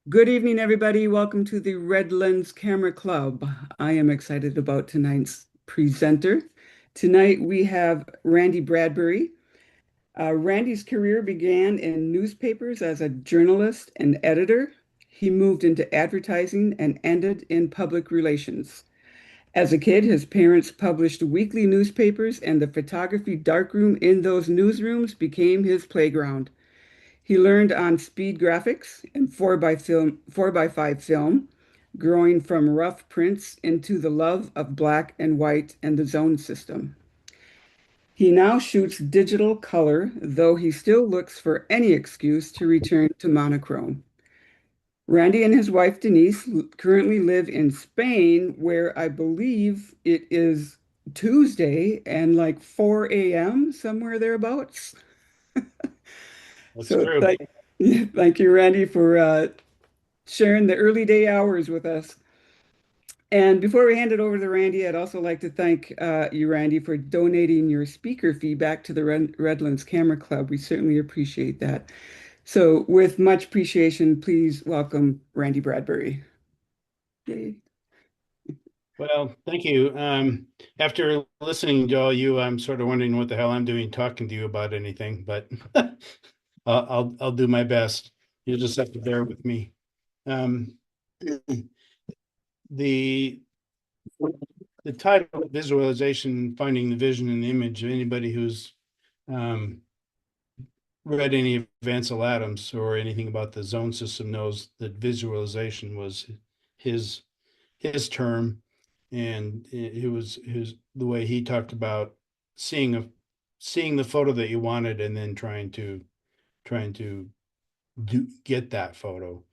Good evening, everybody. Welcome to the Redlands Camera Club. I am excited about tonight's presenter. Tonight we have Randy Bradbury. Randy's career began in newspapers as a journalist and editor. He moved into advertising and ended in public relations. As a kid, his parents published weekly newspapers, and the photography darkroom in those newsrooms became his playground. He learned on speed graphics and 4 by 5 film, growing from rough prints into the love of black and white and the zone system. He now shoots digital color, though he still looks for any excuse to return to monochrome. Randy and his wife Denise currently live in Spain, where I believe it is Tuesday and like 4 a.m., somewhere thereabouts. That's So true. thank you, Randy, for sharing the early day hours with us. And before we hand it over to Randy, I'd also like to thank you, Randy, for donating your speaker feedback to the Redlands Camera Club. We certainly appreciate that. So, with much appreciation, please welcome Randy Bradbury. Yay. Well, thank you. After listening to all you, I'm sort of wondering what the hell I'm doing talking to you about anything, but I'll do my best. You'll just have to bear with me. Um, the the title visualization, finding the vision in the image. Anybody who's um, read any of Ansel Adams or anything about the zone system knows that visualization was his his term, and it was his the way he talked about seeing a seeing the photo that you wanted and then trying to get that photo.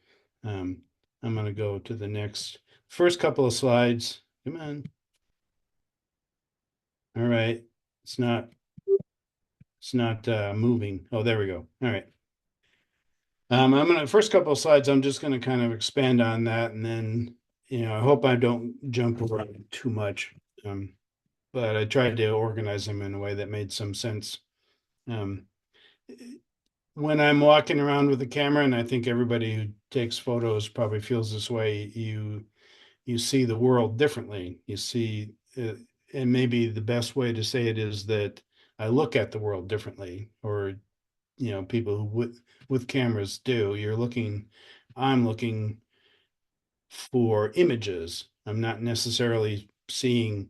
Um, I'm going to go to the next first couple of slides. Come on. All right. It's not it's not moving. Oh, there we go. All right. I'm gonna first couple of slides. I'm just gonna kind of expand on that, and then I hope I don't jump around too much. Um, but I tried to organize them in a way that made some sense. Um, when I'm walking around with a camera, and I think everybody who takes photos probably feels this way, you see the world differently. You see, and maybe the best way to say it is that I look at the world differently, or people who with cameras do. I'm looking for images. I'm not necessarily seeing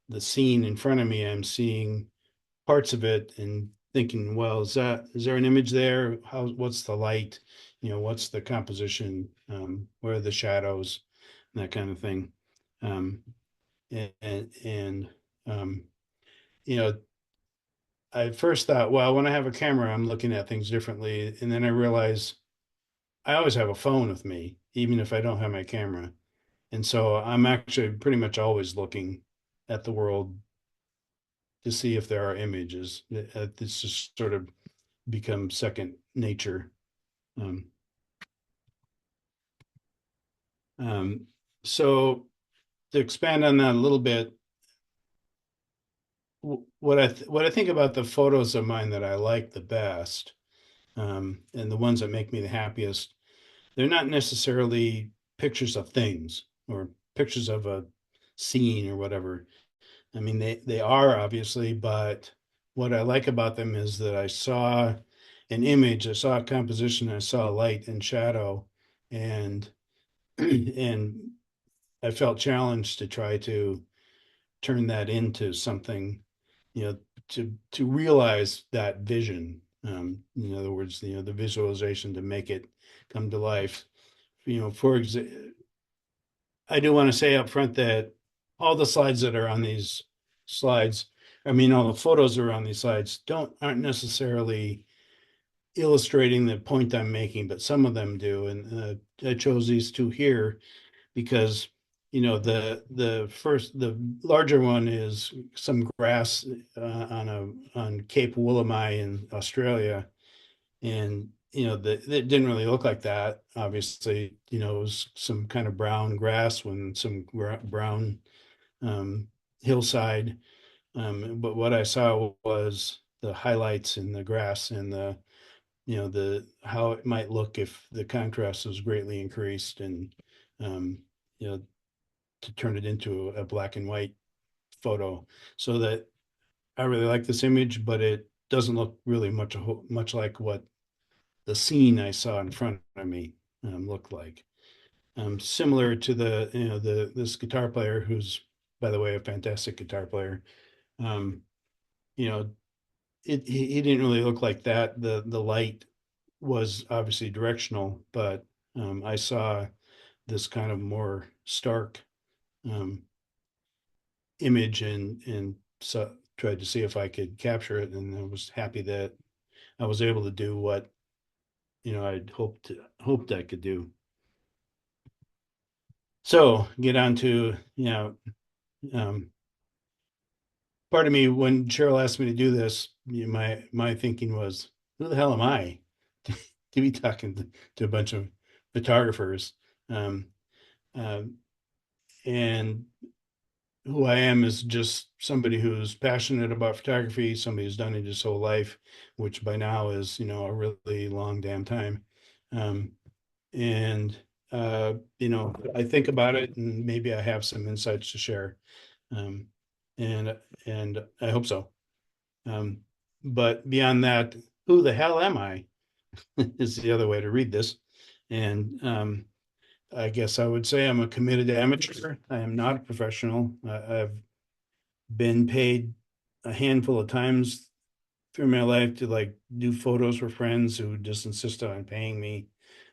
the scene in front of me. I'm seeing parts of it and thinking, well, is there an image there? What's the light? What's the composition? Where are the shadows? That kind of thing. Um, and um, you know, I first thought, well, when I have a camera, I'm looking at things differently. And then I realized I always have a phone with me, even if I don't have my camera. And so I'm actually pretty much always looking at the world to see if there are images. It's just sort of become second nature. Um, um, so to expand on that a little bit, what I think about the photos of mine that I like the best, and the ones that make me the happiest, they're not necessarily pictures of things or pictures of a scene or whatever. I mean, they are obviously, but what I like about them is that I saw an image, I saw a composition, I saw light and shadow, and and I felt challenged to try to turn that into something, you know, to realize that vision. In other words, the visualization to make it come to life. For example, I do want to say up front that all the slides that are on these slides, I mean, all the photos that are on these slides aren't necessarily illustrating the point I'm making, but some of them do. And I chose these two here because the larger one is some grass on Cape Woolamai in Australia, and it didn't really look like that. Obviously, it was some kind of brown grass when some brown um, hillside. But what I saw was the highlights in the grass and the how it might look if the contrast was greatly increased, and um, you know, to turn it into a black and white photo, so that I really like this image, but it doesn't look really much like what the scene I saw in front of me looked like. Similar to this guitar player, who's, by the way, a fantastic guitar player. Um, you know, he didn't really look like that. The light was obviously directional, but I saw this kind of more stark um, image, and so tried to see if I could capture it, and I was happy that I was able to do what I'd hoped I could do. So get on to um, part of me, when Cheryl asked me to do this, my thinking was, who the hell am I to be talking to a bunch of photographers? Um, um, and who I am is just somebody who's passionate about photography, somebody who's done it his whole life, which by now is, a really long damn time. Um, and I think about it, and maybe I have some insights to share. Um, and I hope so. Um, but beyond that, who the hell am I? Is the other way to read this. And I guess I would say I'm a committed amateur. I am not a professional. I've been paid a handful of times through my life to like do photos for friends who just insist on paying me.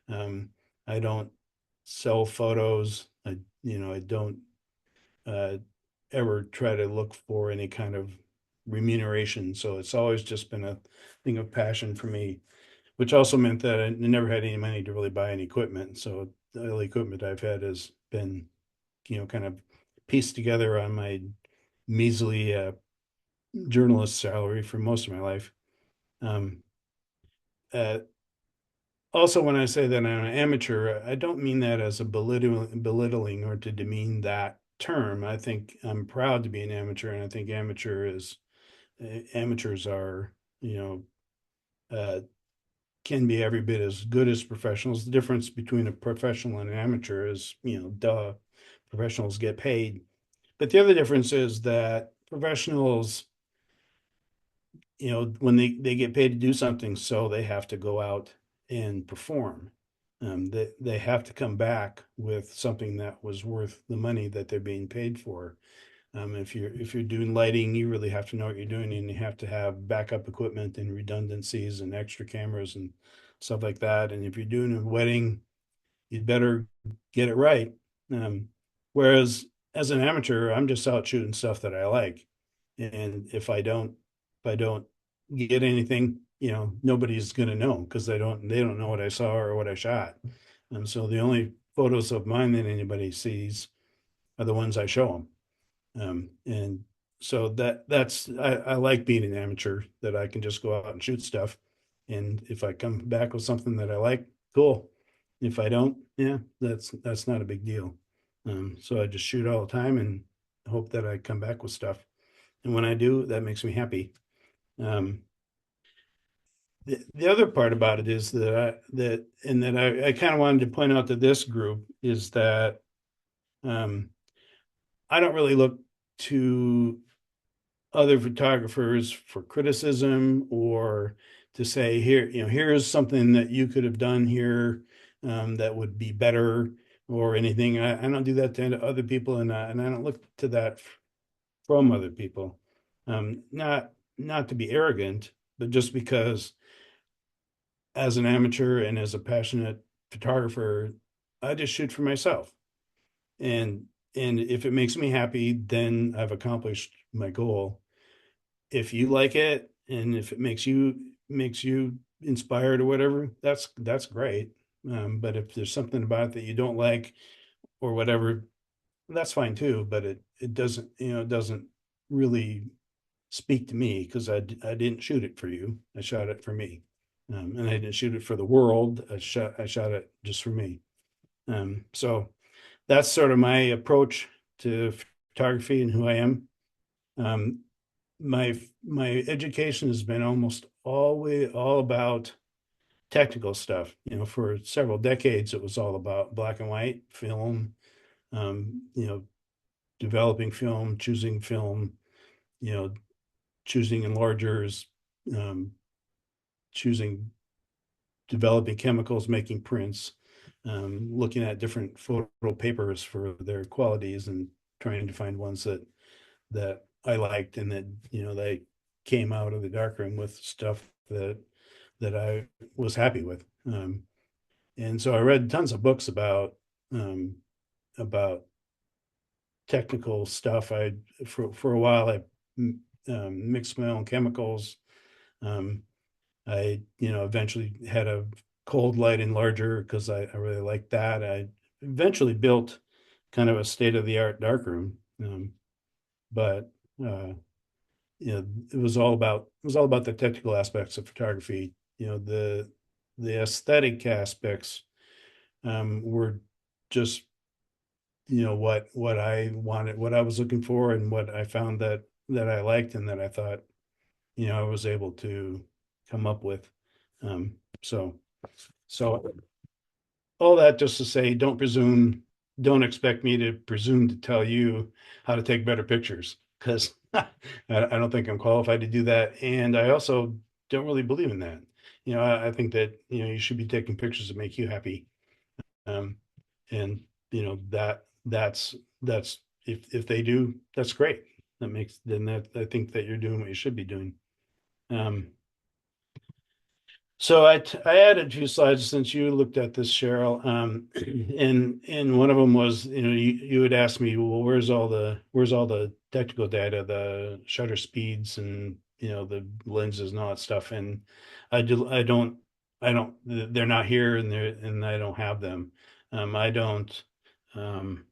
I don't sell photos. I don't uh, ever try to look for any kind of remuneration. So it's always just been a thing of passion for me, which also meant that I never had any money to really buy any equipment. So the only equipment I've had has been, kind of pieced together on my measly journalist salary for most of my life. Um, uh, Also, when I say that I'm an amateur, I don't mean that as a belittling or to demean that term. I think I'm proud to be an amateur, and I think amateurs are, you know, uh, can be every bit as good as professionals. The difference between a professional and an amateur is, duh, professionals get paid. But the other difference is that professionals, when they get paid to do something, so they have to go out and perform. They have to come back with something that was worth the money that they're being paid for. If you're doing lighting, you really have to know what you're doing, and you have to have backup equipment and redundancies and extra cameras and stuff like that. And if you're doing a wedding, you'd better get it right. Um, Whereas as an amateur, I'm just out shooting stuff that I like. And if I don't get anything, nobody's gonna know, because they don't know what I saw or what I shot. And so the only photos of mine that anybody sees are the ones I show them. And so I like being an amateur, that I can just go out and shoot stuff. And if I come back with something that I like, cool. If I don't, yeah, that's not a big deal. So I just shoot all the time and hope that I come back with stuff. And when I do, that makes me happy. Um, the other part about it is that I kind of wanted to point out to this group is that um, I don't really look to other photographers for criticism, or to say, here's something that you could have done here that would be better, or anything. I don't do that to other people, and I don't look to that from other people. Not to be arrogant, but just because as an amateur and as a passionate photographer, I just shoot for myself. And if it makes me happy, then I've accomplished my goal. If you like it, and if it makes you inspired or whatever, that's great. But if there's something about it that you don't like or whatever, that's fine too. But it doesn't really speak to me, because I didn't shoot it for you. I shot it for me. And I didn't shoot it for the world. I shot it just for me. So that's sort of my approach to photography and who I am. Um, my education has been almost always all about technical stuff. For several decades, it was all about black and white film, you know, developing film, you know, choosing enlargers, um, choosing developing chemicals, making prints, looking at different photo papers for their qualities and trying to find ones that I liked and that they came out of the darkroom with stuff that I was happy with. And so I read tons of books um, about technical stuff. For a while I mixed my own chemicals. Um, I eventually had a cold light enlarger because I really liked that. I eventually built kind of a state of the art darkroom, but uh, it was all about the technical aspects of photography. The aesthetic aspects were just what I wanted, what I was looking for, and what I found that I liked, and that I thought I was able to come up with. Um, so so all that just to say, don't expect me to presume to tell you how to take better pictures, because I don't think I'm qualified to do that. And I also don't really believe in that. I think that, you should be taking pictures that make you happy. Um, and that's if they do, that's great. I think that you're doing what you should be doing. Um, So I added a few slides since you looked at this, Cheryl. And one of them was, you had asked me, well, where's all the technical data, the shutter speeds and the lenses and all that stuff. And I don't they're not here, and I don't have them. I don't um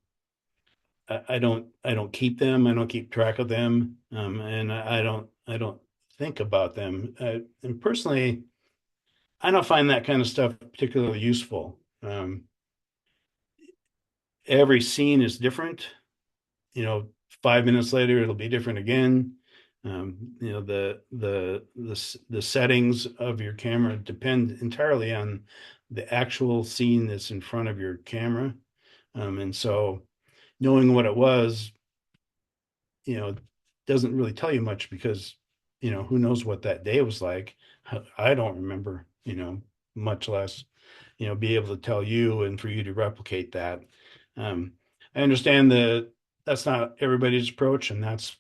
I don't keep them. I don't keep track of them. And I don't think about them. And personally, I don't find that kind of stuff particularly useful. Every scene is different. You know, 5 minutes later, it'll be different again. The settings of your camera depend entirely on the actual scene that's in front of your camera. And so knowing what it was, you know, doesn't really tell you much, because, who knows what that day was like. I don't remember, much less, be able to tell you and for you to replicate that. Um, I understand that that's not everybody's approach, and that's,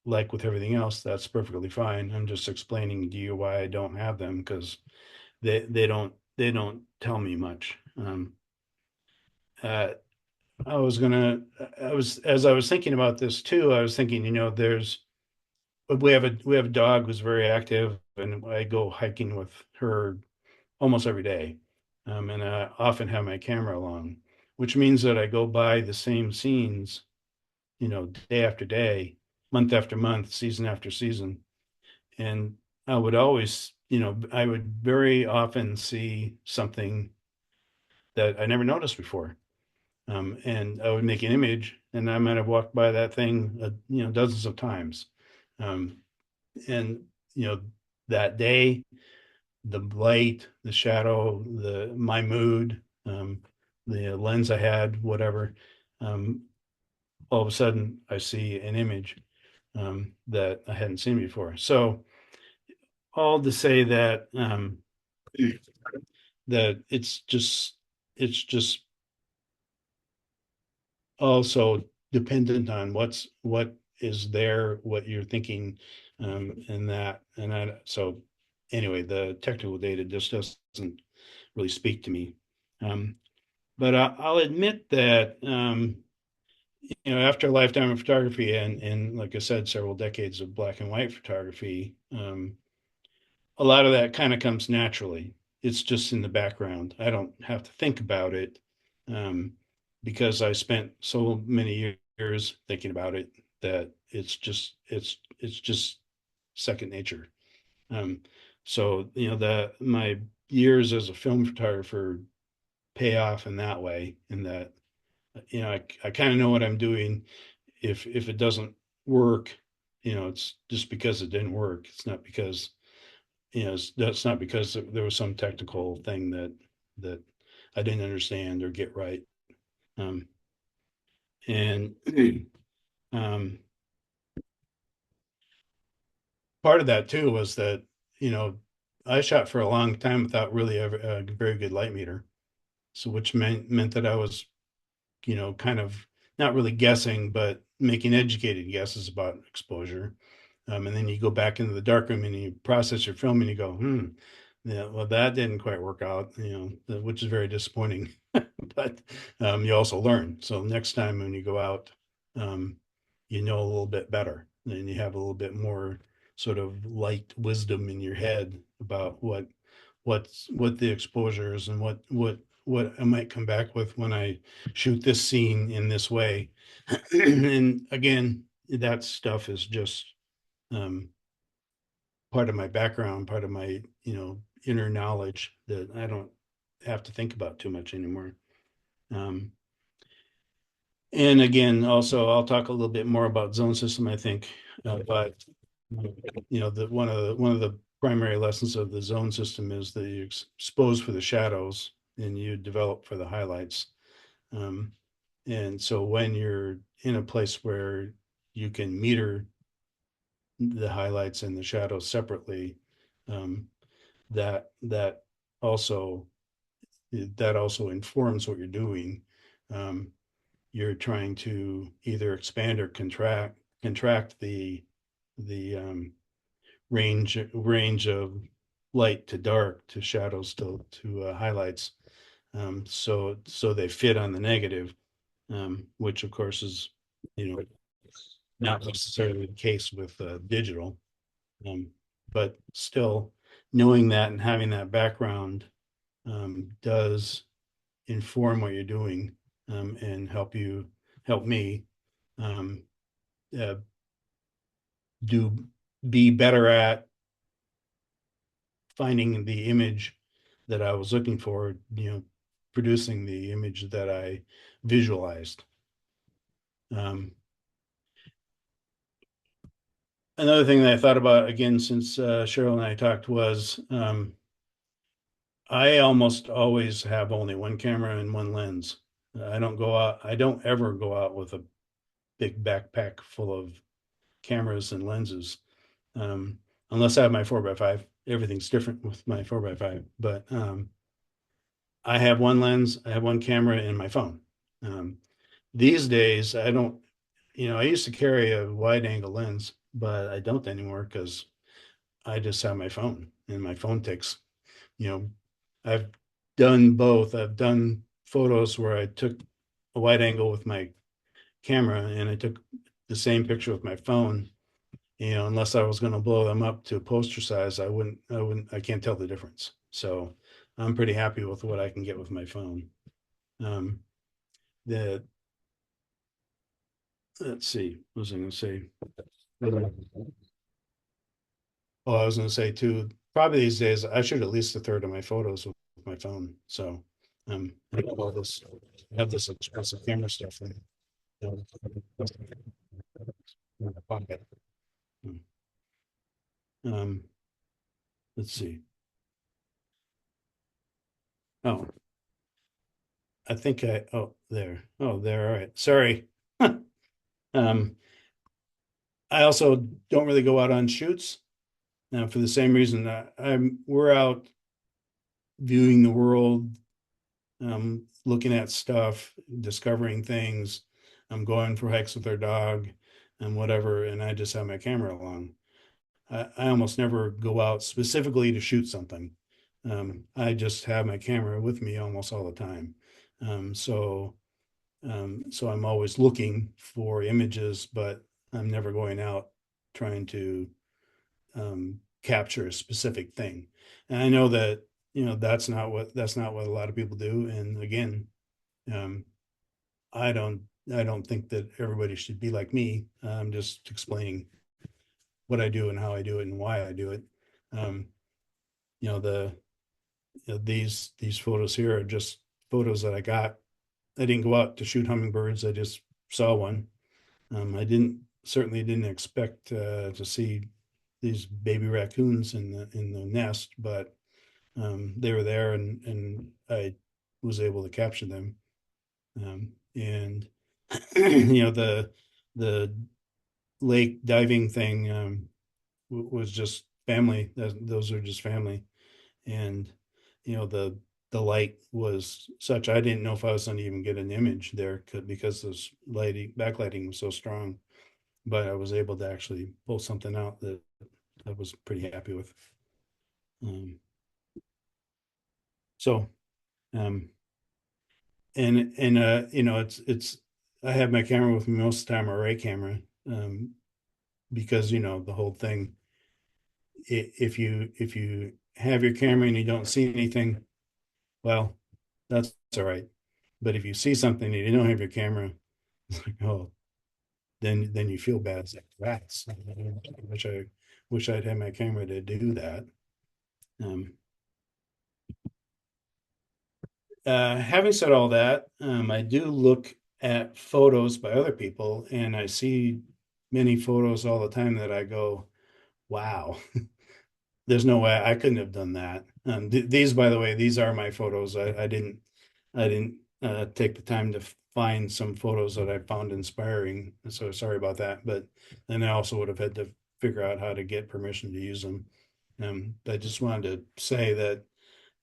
like with everything else, that's perfectly fine. I'm just explaining to you why I don't have them, because they don't tell me much. Uh, as I was thinking about this too, I was thinking, we have a dog who's very active, and I go hiking with her almost every day. And I often have my camera along, which means that I go by the same scenes, day after day, month after month, season after season. And I would very often see something that I never noticed before. And I would make an image, and I might have walked by that thing, dozens of times. Um, and, that day, the light, the shadow, my mood, the lens I had, whatever. Um, all of a sudden, I see an image that I hadn't seen before. So, all to say that it's just also dependent on what is there, what you're thinking, and that. So, anyway, the technical data just doesn't really speak to me. Um, but I'll admit that, after a lifetime of photography, and like I said, several decades of black and white photography, a lot of that kind of comes naturally. It's just in the background. I don't have to think about it, um, because I spent so many years thinking about it, that it's just second nature. Um, so that my years as a film photographer pay off in that way, in that I kind of know what I'm doing. If it doesn't work, it's just because it didn't work. It's not because that's not because there was some technical thing that I didn't understand or get right. Um, and um, part of that too was that, you know, I shot for a long time without really a very good light meter. So which meant that I was, kind of not really guessing, but making educated guesses about exposure. And then you go back into the darkroom and you process your film and you go, yeah, well, that didn't quite work out, which is very disappointing. But you also learn. So next time when you go out, um, you know a little bit better, and you have a little bit more sort of light wisdom in your head about what the exposure is and what I might come back with when I shoot this scene in this way. And again, that stuff is just um, part of my background, part of my inner knowledge that I don't have to think about too much anymore. Um, and again, also I'll talk a little bit more about zone system, I think, but the one of the primary lessons of the zone system is that you expose for the shadows and you develop for the highlights. Um, and so when you're in a place where you can meter the highlights and the shadows separately, um, that that also that also informs what you're doing. Um, you're trying to either expand or contract the range of light to dark to shadows to highlights, so they fit on the negative, which of course is you know not necessarily the case with digital, um, but still knowing that and having that background does inform what you're doing, and help me um, uh, do be better at finding the image that I was looking for, producing the image that I visualized. Um, Another thing that I thought about again since Cheryl and I talked was I almost always have only one camera and one lens. I don't go out. I don't ever go out with a big backpack full of cameras and lenses, unless I have my 4x5. Everything's different with my 4x5, but I have one lens, I have one camera, and my phone. Um, these days, I don't. I used to carry a wide angle lens, but I don't anymore because I just have my phone, and my phone takes. You know, I've done both. I've done photos where I took a wide angle with my camera and I took the same picture with my phone. Unless I was going to blow them up to poster size, I can't tell the difference. So I'm pretty happy with what I can get with my phone. Um, the Let's see, what was I going to say? Oh, I was going to say too, probably these days I shoot at least a third of my photos with my phone. So I have all this, I have this expensive camera stuff in my pocket. Um, let's see. Oh, I think oh, there. Oh, there. All right. Sorry. Um, I also don't really go out on shoots for the same reason that we're out viewing the world, looking at stuff, discovering things. I'm going for hikes with our dog and whatever, and I just have my camera along. I almost never go out specifically to shoot something. I just have my camera with me almost all the time. So I'm always looking for images, but I'm never going out trying to capture a specific thing. And I know that that's not what a lot of people do. And again, um, I don't think that everybody should be like me. I'm just explaining what I do and how I do it and why I do it. Um, you know the these photos here are just photos that I got. I didn't go out to shoot hummingbirds. I just saw one. I certainly didn't expect to see these baby raccoons in the nest, but they were there, and I was able to capture them. And the lake diving thing was just family. Those are just family, and the light was such I didn't know if I was going to even get an image there because this lighting backlighting was so strong. But I was able to actually pull something out that I was pretty happy with. Um, so um, and it's I have my camera with me most of the time, array camera, because the whole thing. If you have your camera and you don't see anything, well, that's all right. But if you see something and you don't have your camera, it's like, oh, then you feel bad. It's like rats. I wish I'd had my camera to do that. Um, Having said all that, I do look at photos by other people, and I see many photos all the time that I go, wow, there's no way I couldn't have done that. These, by the way, these are my photos. I didn't take the time to find some photos that I found inspiring. So sorry about that. But then I also would have had to figure out how to get permission to use them. I just wanted to say that,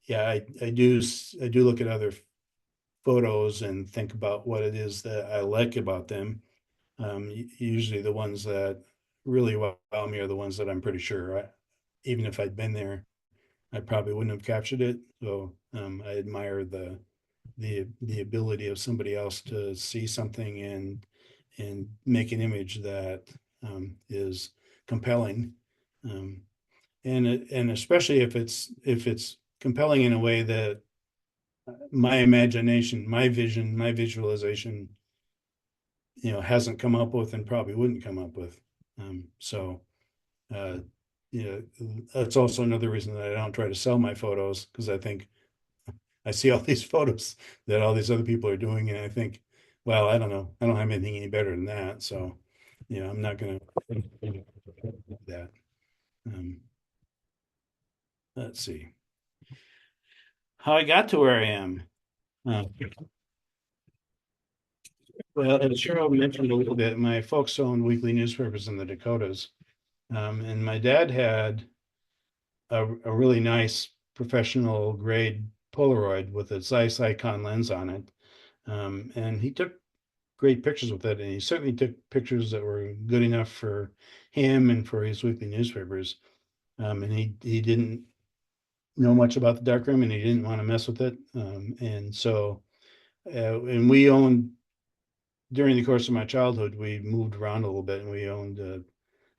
yeah, I do look at other photos and think about what it is that I like about them. Usually the ones that really wow me are the ones that I'm pretty sure even if I'd been there, I probably wouldn't have captured it. So I admire the ability of somebody else to see something and make an image that is compelling, um, and especially if it's compelling in a way that my imagination, my vision, my visualization, hasn't come up with and probably wouldn't come up with. So, uh, that's also another reason that I don't try to sell my photos because I think I see all these photos that all these other people are doing, and I think, well, I don't know, I don't have anything any better than that. So, I'm not going to do that. Um, let's see how I got to where I am. Uh, well, as Cheryl mentioned a little bit, my folks owned weekly newspapers in the Dakotas. And my dad had a really nice professional grade Polaroid with a Zeiss Icon lens on it. And he took great pictures with it. And he certainly took pictures that were good enough for him and for his weekly newspapers. And he didn't know much about the darkroom and he didn't want to mess with it. And so, and we owned, during the course of my childhood, we moved around a little bit and we owned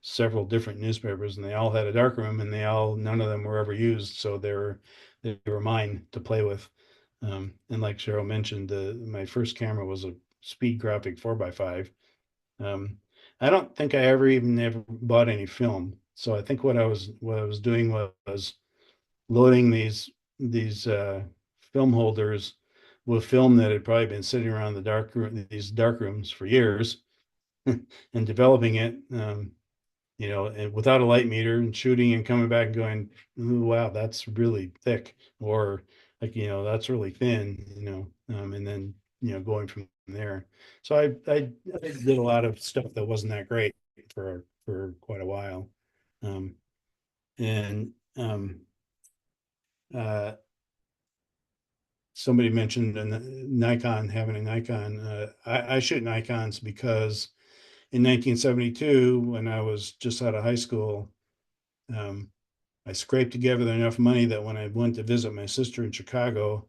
several different newspapers, and they all had a darkroom, and none of them were ever used, so they were mine to play with. And like Cheryl mentioned, my first camera was a Speed Graphic 4x5. Um, I don't think I ever bought any film, so I think what I was doing was loading these film holders with film that had probably been sitting around these dark rooms for years, and developing it. And without a light meter and shooting and coming back and going, "Ooh, wow, that's really thick," or like, that's really thin, and then, going from there. So I did a lot of stuff that wasn't that great for quite a while. Um, and uh, Somebody mentioned Nikon, having a Nikon. I shoot Nikons because in 1972, when I was just out of high school, um, I scraped together enough money that when I went to visit my sister in Chicago,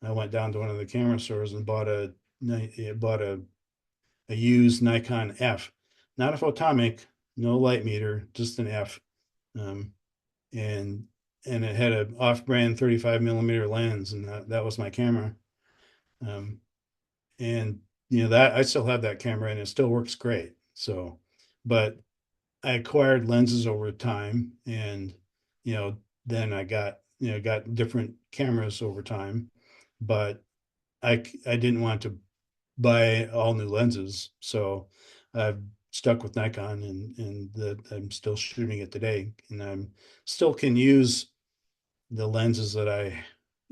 I went down to one of the camera stores and bought a used Nikon F, not a photomic, no light meter, just an F, um, and it had an off-brand 35 millimeter lens, and that was my camera. Um, and that I still have that camera, and it still works great. So, but I acquired lenses over time, and you know, then I got different cameras over time, but I didn't want to buy all new lenses, so I've stuck with Nikon, and that I'm still shooting it today, and I'm still can use the lenses that I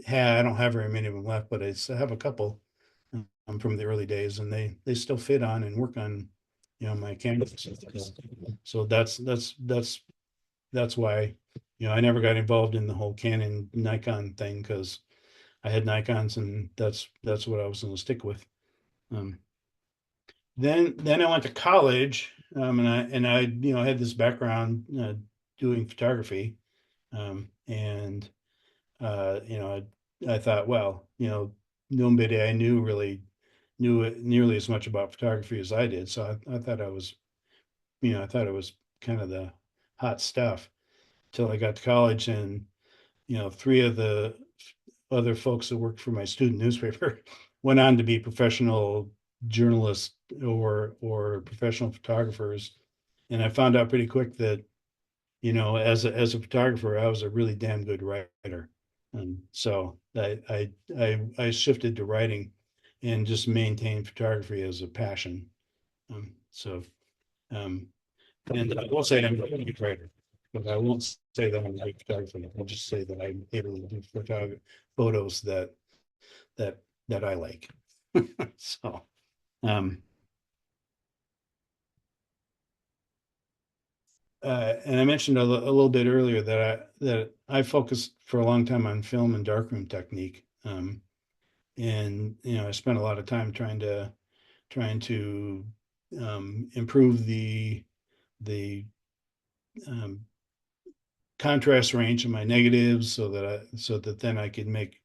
had. I don't have very many of them left, but I still have a couple from the early days, and they still fit on and work on, my cameras. So that's why, I never got involved in the whole Canon Nikon thing, because I had Nikons, and that's what I was going to stick with. Um, then I went to college, and I had this background doing photography, and I thought, well, nobody I knew really knew it nearly as much about photography as I did. So I thought I thought it was kind of the hot stuff till I got to college, and three of the other folks that worked for my student newspaper went on to be professional journalists or professional photographers. And I found out pretty quick that, as a photographer, I was a really damn good writer. And so I shifted to writing and just maintained photography as a passion. So um, and I will say I'm a good writer, but I won't say that I'm a good photographer. I'll just say that I'm able to do photos that that I like. So, um, and I mentioned a little bit earlier that I focused for a long time on film and darkroom technique, and I spent a lot of time trying to improve the um, contrast range of my negatives, so that then I could make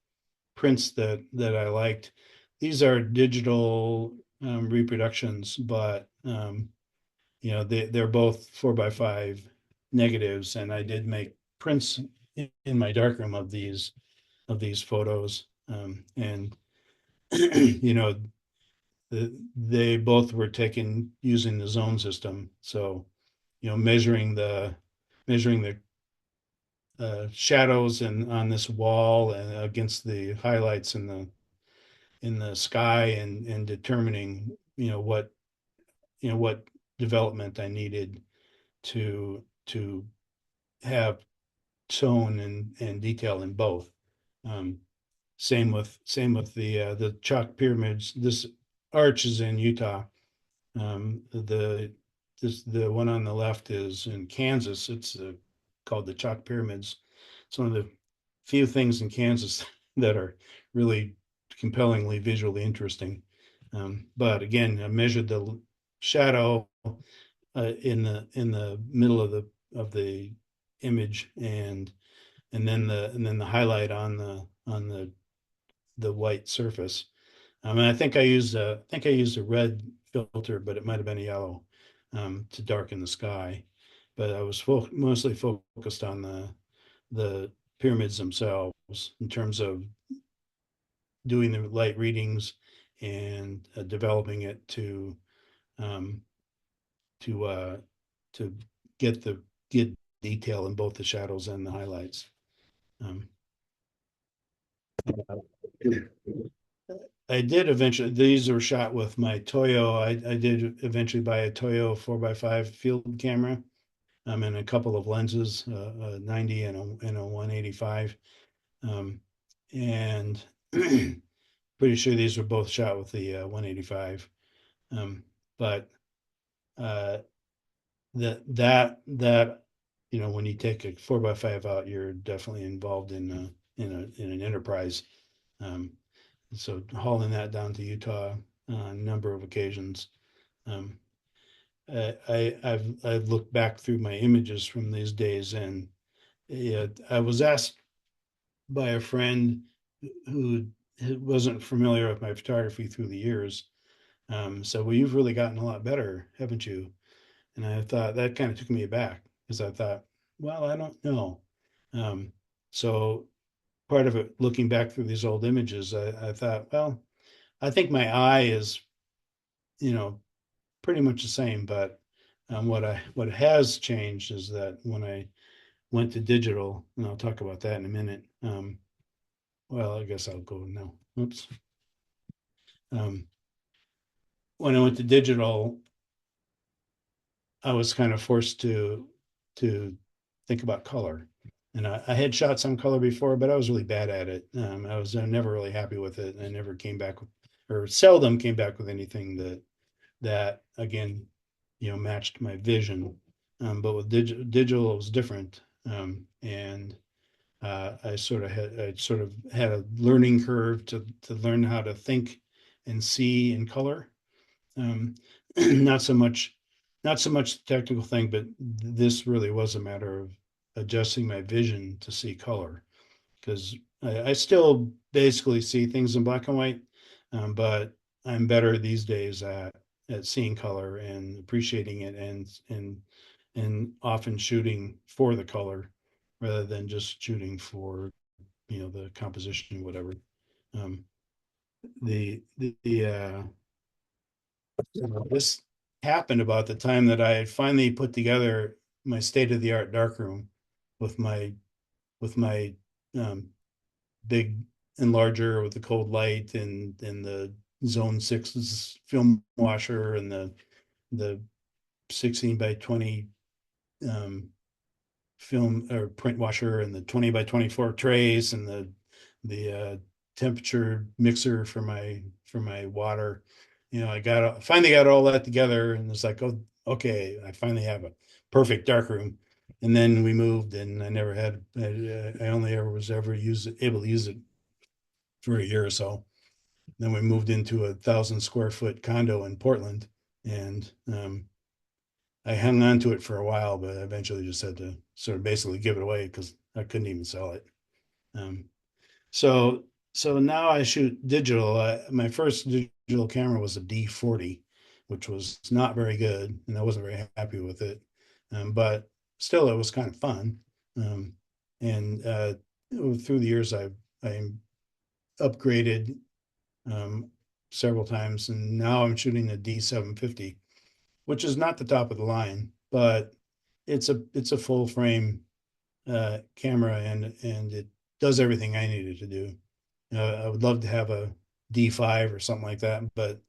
prints that I liked. These are digital reproductions, but they're both 4x5 negatives, and I did make prints in my darkroom of these photos, and you know they both were taken using the zone system. So measuring the shadows and on this wall and against the highlights in the sky, and determining what development I needed to have tone and detail in both. Um, same with the chalk pyramids. This arch is in Utah. The one on the left is in Kansas. It's called the Chalk Pyramids. It's one of the few things in Kansas that are really compellingly visually interesting. But again, I measured the shadow in the middle of the image, and then the highlight on the white surface. And I think I used a red filter, but it might have been a yellow, to darken the sky. But I was mostly focused on the pyramids themselves in terms of doing the light readings and developing it um, to uh, to get detail in both the shadows and the highlights. Um, I did eventually. These were shot with my Toyo. I did eventually buy a Toyo 4x5 field camera, and a couple of lenses, a 90 and a 185, and pretty sure these were both shot with the 185. But uh, that when you take a 4x5 out, you're definitely involved in an enterprise. Um, so hauling that down to Utah on a number of occasions. Um, I've looked back through my images from these days, and yeah, I was asked by a friend who wasn't familiar with my photography through the years. So, well, you've really gotten a lot better, haven't you? And I thought that kind of took me aback, because I thought, well, I don't know. Um, so part of it, looking back through these old images, I thought, well, I think my eye is, you know, pretty much the same, but what has changed is that when I went to digital, and I'll talk about that in a minute. Well, I guess I'll go now. Oops. Um, when I went to digital, I was kind of forced to think about color. And I had shot some color before, but I was really bad at it. I was never really happy with it. I never came back with, or seldom came back with anything that again, matched my vision. But with digital, it was different. And I sort of had a learning curve to learn how to think and see in color. Um, not so much, not so much the technical thing, but this really was a matter of adjusting my vision to see color because I still basically see things in black and white, but I'm better these days at seeing color and appreciating it and often shooting for the color rather than just shooting for the composition, whatever. Um, this happened about the time that I had finally put together my state of the art darkroom with my um, big enlarger with the cold light and the zone sixes film washer and the 16 by 20 um, film or print washer and the 20 by 24 trays and the temperature mixer for my water. I finally got all that together and it's like, oh, okay, I finally have a perfect dark room. And then we moved and I only ever was ever able to use it for a year or so. Then we moved into 1,000 square foot condo in Portland, and I hung on to it for a while, but I eventually just had to sort of basically give it away because I couldn't even sell it. Um, so so now I shoot digital. My first digital camera was a D40, which was not very good, and I wasn't very happy with it. But still, it was kind of fun. Um, and through the years, I upgraded um, several times, and now I'm shooting a D750, which is not the top of the line, but it's a full frame camera, and it does everything I needed to do. I would love to have a D5 or something like that, but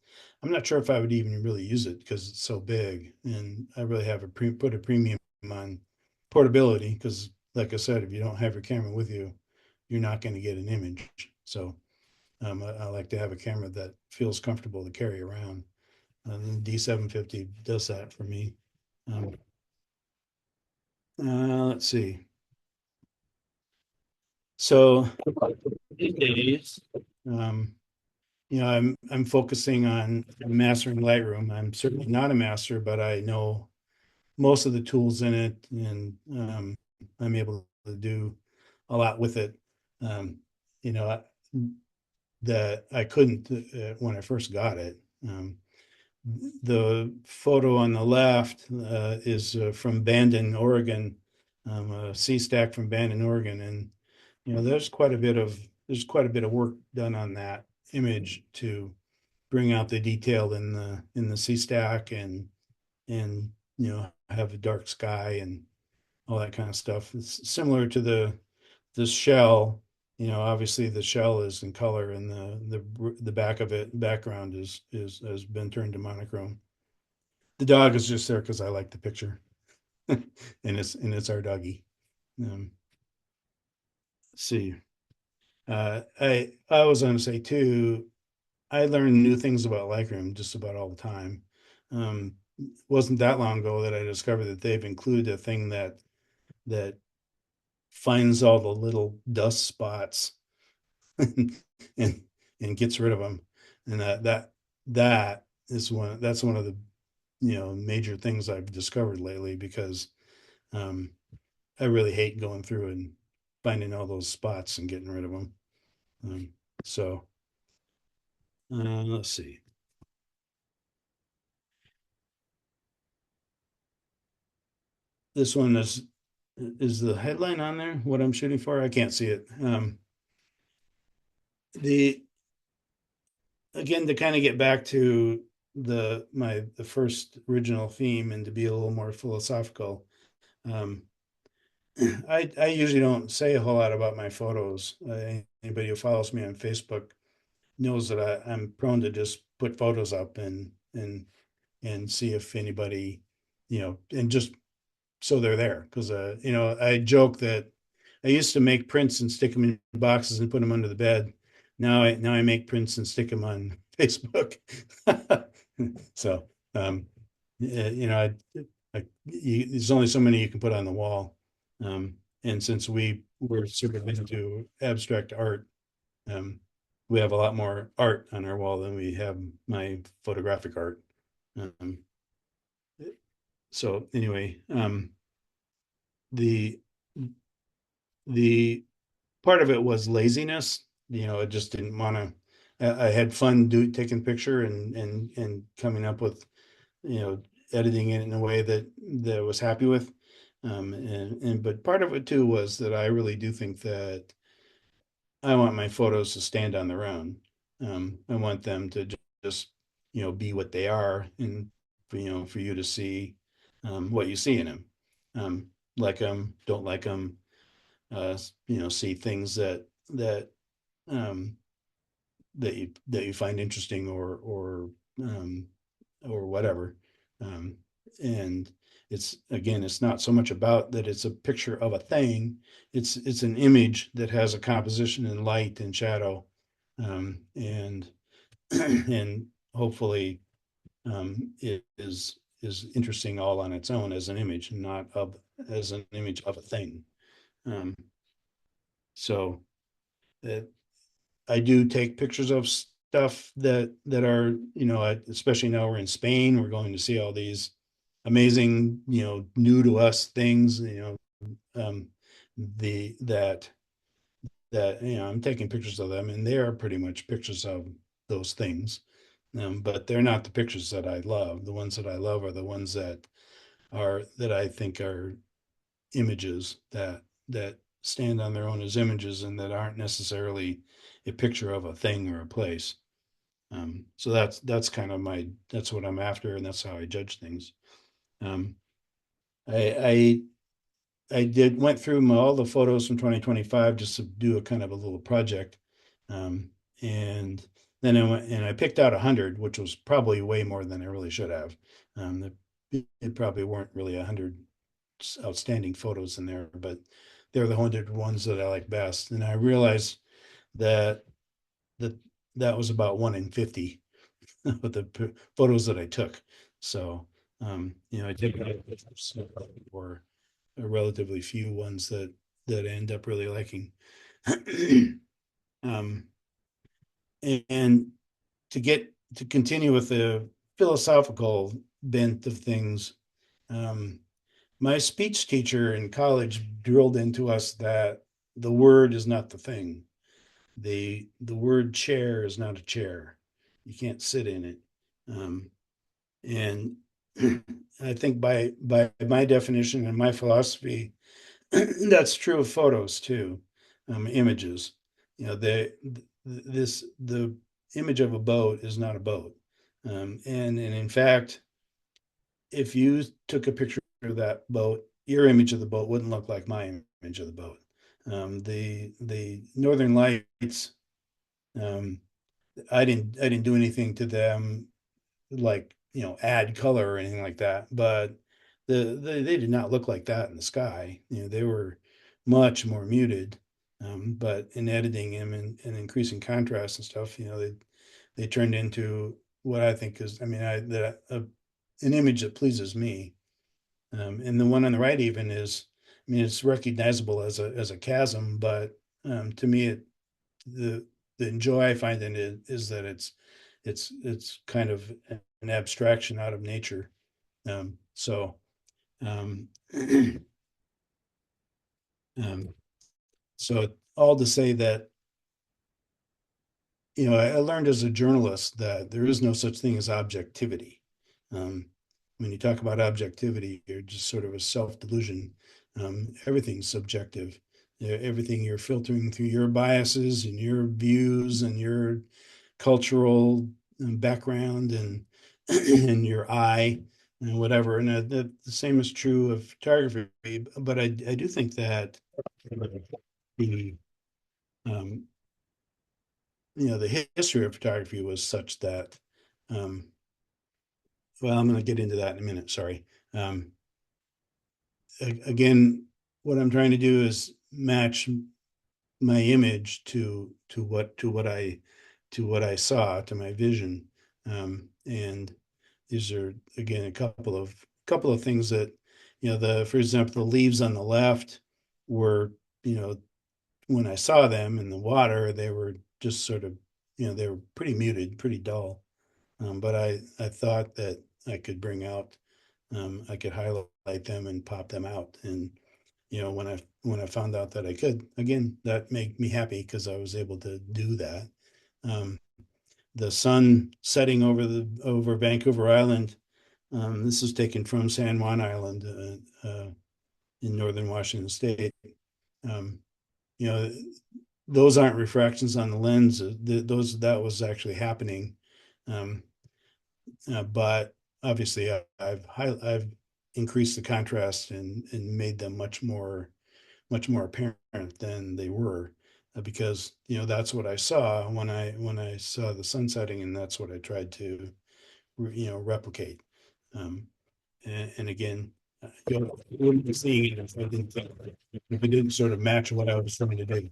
I'm not sure if I would even really use it because it's so big, and I really have put a premium on portability because, like I said, if you don't have your camera with you, you're not going to get an image. So I like to have a camera that feels comfortable to carry around. The D750 does that for me. Um, let's see. So these days, um, I'm focusing on mastering Lightroom. I'm certainly not a master, but I know most of the tools in it, and I'm able to do a lot with it. Um, you know, that I couldn't when I first got it. The photo on the left is from Bandon, Oregon, a sea stack from Bandon, Oregon, and there's quite a bit of work done on that image to bring out the detail in the sea stack and have a dark sky and all that kind of stuff. It's similar to the shell. Obviously the shell is in color and the back of it background is has been turned to monochrome. The dog is just there because I like the picture, and it's our doggy. Um, let's see. I was going to say too. I learn new things about Lightroom just about all the time. Um, wasn't that long ago that I discovered that they've included a thing that finds all the little dust spots and and gets rid of them, and that's one of the major things I've discovered lately because um, I really hate going through and finding all those spots and getting rid of them. Um, so let's see. This one is the headline on there. What I'm shooting for, I can't see it. The Again, to kind of get back to the first original theme and to be a little more philosophical. Um, I usually don't say a whole lot about my photos. Anybody who follows me on Facebook knows that I'm prone to just put photos up and see if anybody and just so they're there. Because I joke that I used to make prints and stick them in boxes and put them under the bed. Now I make prints and stick them on Facebook. So there's only so many you can put on the wall. And since we were sort of into abstract art, um, we have a lot more art on our wall than we have my photographic art. Um, so anyway, the the part of it was laziness. I just didn't want to. I had fun taking picture and coming up with, you know, editing it in a way that I was happy with. But part of it too was that I really do think that I want my photos to stand on their own. I want them to just, be what they are, and for you to see what you see in them. Like them, don't like them, see things um, that you find interesting, um, or whatever. Um, and it's not so much about that it's a picture of a thing. It's an image that has a composition and light and shadow, and and hopefully it is interesting all on its own as an image, not of as an image of a thing. Um, so that I do take pictures of stuff that are, especially now we're in Spain, we're going to see all these amazing, new to us things, um, the that I'm taking pictures of them, and they are pretty much pictures of those things. But they're not the pictures that I love. The ones that I love are the ones that I think are images that stand on their own as images and that aren't necessarily a picture of a thing or a place. So that's kind of that's what I'm after, and that's how I judge things. Um, I I did went through all the photos from 2025 just to do a kind of a little project, um, and then I went and I picked out 100, which was probably way more than I really should have. It probably weren't really 100 outstanding photos in there, but they're the 100 ones that I like best. And I realized that that that was about 1 in 50 with the photos that I took. So, I did for a relatively few ones that I end up really liking. um, and to continue with the philosophical bent of things, um, my speech teacher in college drilled into us that the word is not the thing. The word chair is not a chair. You can't sit in it. And I think by my definition and my philosophy, that's true of photos too, images. The image of a boat is not a boat, and in fact, if you took a picture of that boat, your image of the boat wouldn't look like my image of the boat. The Northern Lights, um, I didn't do anything to them like add color or anything like that, but they did not look like that in the sky. They were much more muted. But in editing them and increasing contrast and stuff, they turned into what I think is, I mean, an image that pleases me. And the one on the right even is, I mean, it's recognizable as a chasm, but to me, the the joy I find in it is that it's kind of an abstraction out of nature. So um, um, so all to say that I learned as a journalist that there is no such thing as objectivity. Um, when you talk about objectivity, you're just sort of a self-delusion. Everything's subjective. Everything you're filtering through your biases and your views and your cultural background and and your eye and whatever. And the same is true of photography. But I do think that the um, the history of photography was such that, um, well, I'm going to get into that in a minute. Sorry. Um, Again, what I'm trying to do is match my image to what I saw, to my vision. And these are again a couple of things that, the for example, the leaves on the left were, you know when I saw them in the water, they were just sort of, they were pretty muted, pretty dull. But I thought that I could highlight them and pop them out. And when I found out that I could, again, that made me happy because I was able to do that. Um, the sun setting over Vancouver Island. This is taken from San Juan Island, in northern Washington State. Um, you know, those aren't refractions on the lens. That was actually happening. Um, but obviously, I've increased the contrast and made them much more apparent than they were, because that's what I saw when I saw the sun setting, and that's what I tried to replicate. Um, and again, you wouldn't be seeing it if it didn't sort of match what I was trying to do.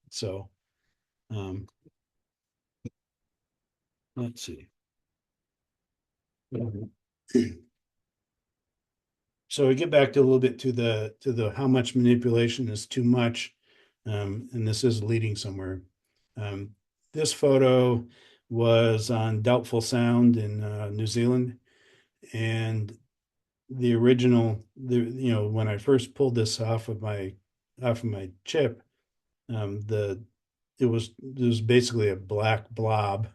So um, let's see. So we get back to a little bit to the how much manipulation is too much, and this is leading somewhere. Um, this photo was on Doubtful Sound in New Zealand, and the original, when I first pulled this off of my chip, the it was basically a black blob,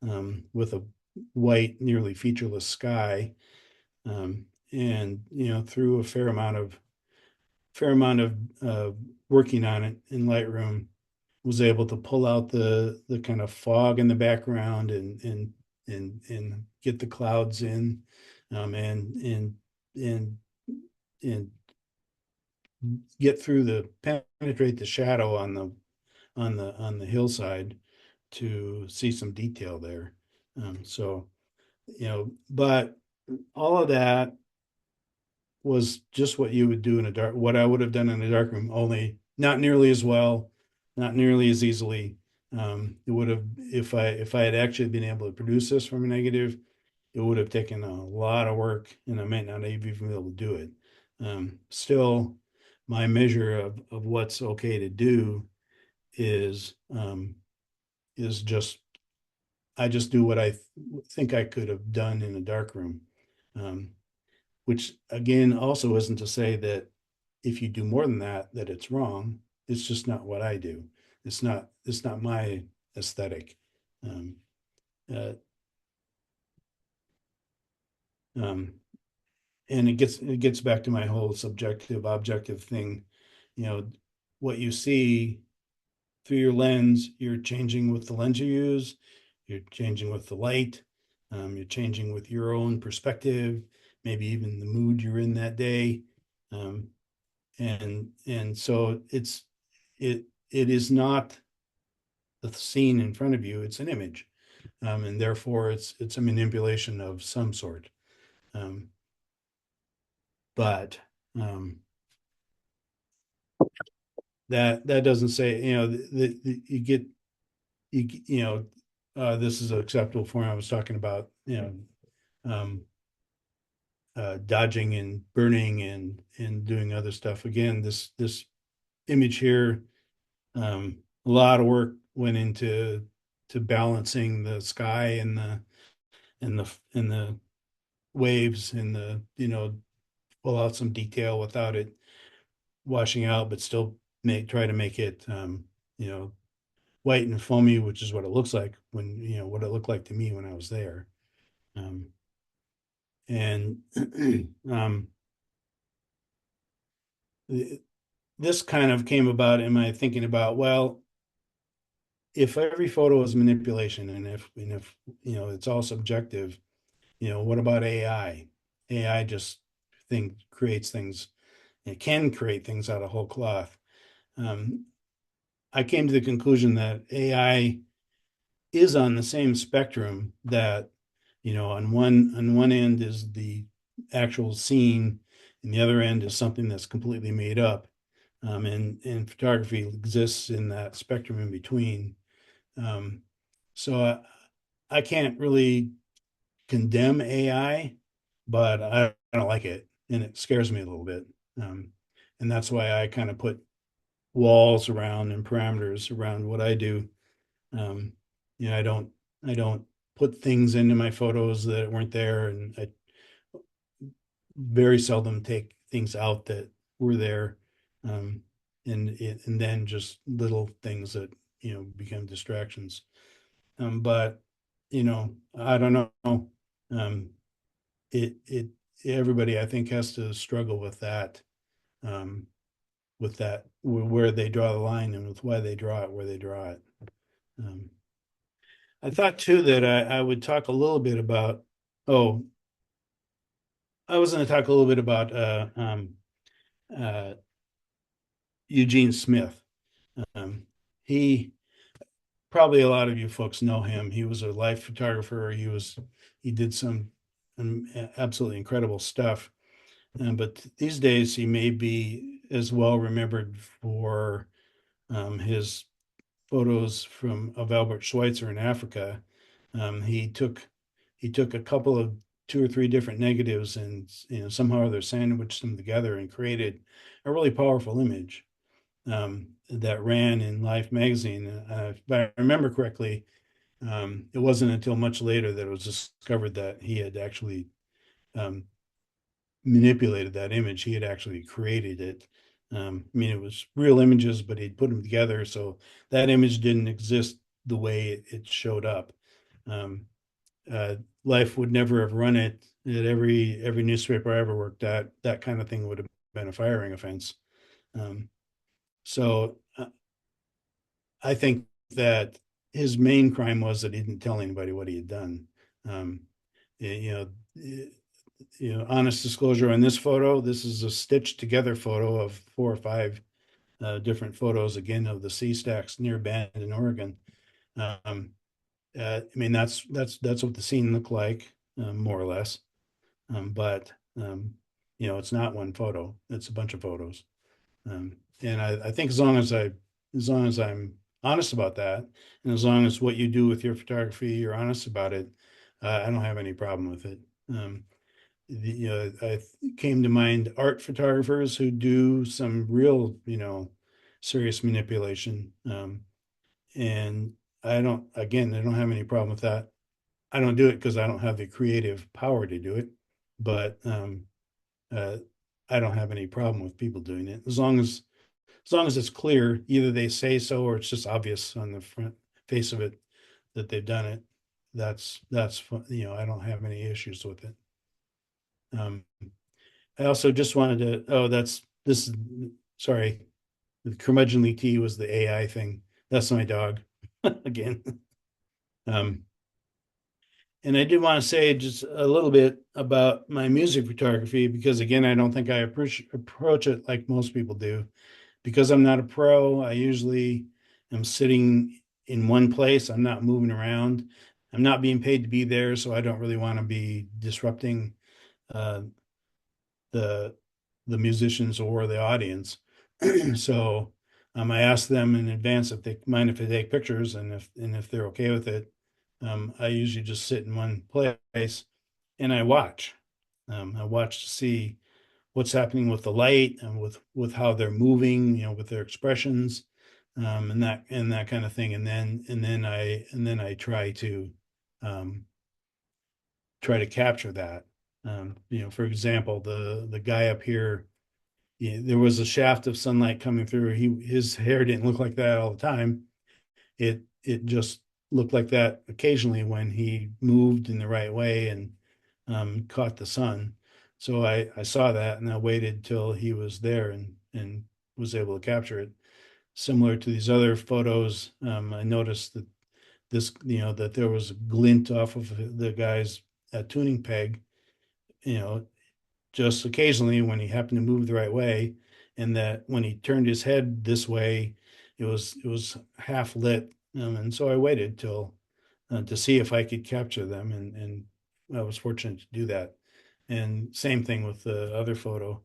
with a white, nearly featureless sky, and through a fair amount of working on it in Lightroom, was able to pull out the kind of fog in the background, and get the clouds in, and and and get through the penetrate the shadow on the hillside to see some detail there. So but all of that was just what you would do what I would have done in a dark room, only not nearly as well, not nearly as easily. It would have, if I had actually been able to produce this from a negative, it would have taken a lot of work, and I might not have even been able to do it. Still, my measure of what's okay to do is just, I just do what I think I could have done in a dark room. Um, which again also isn't to say that if you do more than that, that it's wrong. It's just not what I do. It's not my aesthetic. Um, uh, um, and it gets back to my whole subjective objective thing. You know, what you see through your lens, you're changing with the lens you use, you're changing with the light, you're changing with your own perspective, maybe even the mood you're in that day. Um, and so it is not the scene in front of you, it's an image, and therefore it's a manipulation of some sort. um, but um, that doesn't say, you get you know this is acceptable for me. I was talking about, um, dodging and burning and doing other stuff. Again, this image here, a lot of work went into to balancing the sky and the waves, and pull out some detail without it washing out, but still try to make it, you know white and foamy, which is what it looks like what it looked like to me when I was there. Um, and um, this kind of came about in my thinking about, well, if every photo is manipulation, and if it's all subjective, what about AI? AI just creates things. It can create things out of whole cloth. Um, I came to the conclusion that AI is on the same spectrum, that on one end is actual scene, and the other end is something that's completely made up. And photography exists in that spectrum in between. Um, so I can't really condemn AI, but I don't like it, and it scares me a little bit. Um, and that's why I kind of put walls around and parameters around what I do. Um, you know, I don't put things into my photos that weren't there, and I very seldom take things out that were there. Um, and then just little things that become distractions. But I don't know. Um, it everybody I think has to struggle um, with that where they draw the line and with why they draw it where they draw it. Um, I thought too that I would talk a little bit about. Oh, I was going to talk a little bit about uh, Eugene Smith. Um, he Probably a lot of you folks know him. He was a life photographer. He did some absolutely incredible stuff. But these days, he may be as well remembered for his photos of Albert Schweitzer in Africa. Um, he took he took a couple of two or three different negatives and somehow or other sandwiched them together and created a really powerful image that ran in Life magazine. If I remember correctly, it wasn't until much later that it was discovered that he had actually um, manipulated that image. He had actually created it. I mean, it was real images, but he'd put them together so that image didn't exist the way it showed up. Um, uh, Life would never have run it. At every newspaper I ever worked at, that kind of thing would have been a firing offense. Um, so I think that his main crime was that he didn't tell anybody what he had done. Um, you know, honest disclosure on this photo. This is a stitched together photo of four or five different photos, again, of the sea stacks near Bend in Oregon. Um, I mean, that's what the scene looked like, more or less. But it's not one photo; it's a bunch of photos. And I think as long as I'm honest about that, and as long as what you do with your photography, you're honest about it, I don't have any problem with it. I came to mind art photographers who do some real, serious manipulation. And I don't have any problem with that. I don't do it because I don't have the creative power to do it, but uh, I don't have any problem with people doing it as long as it's clear, either they say so or it's just obvious on the front face of it that they've done it. That's fun. I don't have any issues with it. Um, I also just wanted to. Oh, that's this. Sorry, the curmudgeonly T was the AI thing. That's my dog again. Um, and I did want to say just a little bit about my music photography because again, I don't think I approach it like most people do. Because I'm not a pro, I usually am sitting in one place. I'm not moving around. I'm not being paid to be there, so I don't really want to be disrupting uh, the the musicians or the audience. So I ask them in advance if they mind if they take pictures, and if they're okay with it. I usually just sit in one place and I watch. I watch to see what's happening with the light and with how they're moving, with their expressions, and that kind of thing. And then I try to capture that. For example, the guy up here, there was a shaft of sunlight coming through. His hair didn't look like that all the time. It just looked like that occasionally when he moved in the right way and caught the sun. So I saw that and I waited till he was there and was able to capture it. Similar to these other photos, I noticed that that there was a glint off of the guy's tuning peg, you know, just occasionally when he happened to move the right way, and that when he turned his head this way, it was half lit, and so I waited till to see if I could capture them, and I was fortunate to do that. and same thing with the other photo.